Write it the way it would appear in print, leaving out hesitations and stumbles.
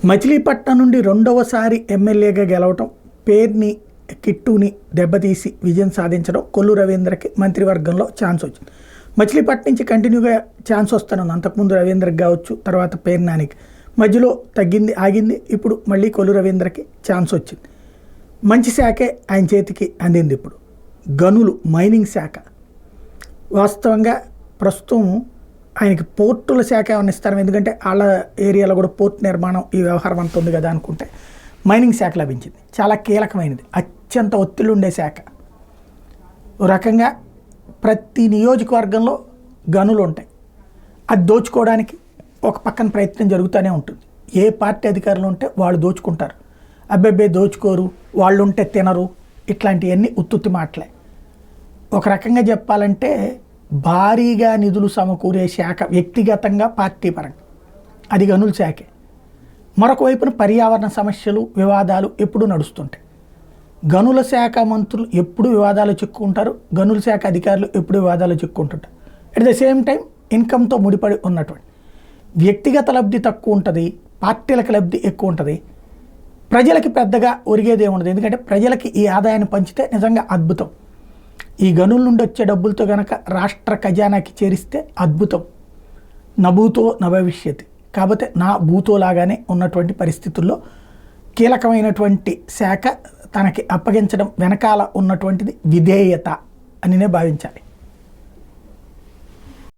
మచిలీపట్నం నుండి రెండవసారి ఎమ్మెల్యేగా గెలవటం, పేర్ని కిట్టుని దెబ్బతీసి విజయం సాధించడం కొల్లు రవీంద్రకి మంత్రివర్గంలో ఛాన్స్ వచ్చింది. మచిలీపట్నం నుంచి కంటిన్యూగా ఛాన్స్ వస్తాను. అంతకుముందు రవీంద్రకి కావచ్చు, తర్వాత పేరు నానికి మధ్యలో తగ్గింది, ఆగింది. ఇప్పుడు మళ్ళీ కొల్లు రవీంద్రకి ఛాన్స్ వచ్చింది. మంచి శాఖే ఆయన చేతికి అందింది. ఇప్పుడు గనులు, మైనింగ్ శాఖ. వాస్తవంగా ప్రస్తుతం ఆయనకి పోర్టుల శాఖ ఏమైనా ఇస్తారు, ఎందుకంటే వాళ్ళ ఏరియాలో కూడా పోర్ట్ నిర్మాణం ఈ వ్యవహారం అంత ఉంది కదా అనుకుంటే మైనింగ్ శాఖ లభించింది. చాలా కీలకమైనది, అత్యంత ఒత్తిడి ఉండే శాఖ. ఓ రకంగా ప్రతి నియోజకవర్గంలో గనులు ఉంటాయి. అది దోచుకోవడానికి ఒక పక్కన ప్రయత్నం జరుగుతూనే ఉంటుంది. ఏ పార్టీ అధికారులు ఉంటే వాళ్ళు దోచుకుంటారు, అబ్బెబ్బే దోచుకోరు, వాళ్ళు ఉంటే తినరు, ఇట్లాంటివన్నీ ఉత్తుత్తి మాటలే. ఒక రకంగా చెప్పాలంటే భారీగా నిధులు సమకూరే శాఖ వ్యక్తిగతంగా, పార్టీ పరంగా అది గనుల శాఖే. మరొక వైపున పర్యావరణ సమస్యలు, వివాదాలు ఎప్పుడూ నడుస్తుంటాయి. గనుల శాఖ మంత్రులు ఎప్పుడు వివాదాలు చిక్కుంటారు, గనుల శాఖ అధికారులు ఎప్పుడు వివాదాలు చిక్కుంటుంటారు. అట్ ద సేమ్ టైం ఇన్కమ్తో ముడిపడి ఉన్నటువంటి వ్యక్తిగత లబ్ధి తక్కువ ఉంటుంది, పార్టీలకు లబ్ధి ఎక్కువ ఉంటుంది. ప్రజలకి పెద్దగా ఒరిగేదే ఉండదు, ఎందుకంటే ప్రజలకి ఈ ఆదాయాన్ని పంచితే నిజంగా అద్భుతం. ఈ గనుల నుండి వచ్చే డబ్బులతో కనుక రాష్ట్ర ఖజానాకి చేరిస్తే అద్భుతం. నభూతో నభవిష్యతి. కాకపోతే నా భూతో లాగానే ఉన్నటువంటి పరిస్థితుల్లో కీలకమైనటువంటి శాఖ తనకి అప్పగించడం వెనకాల ఉన్నటువంటిది విధేయత అనినే భావించాలి.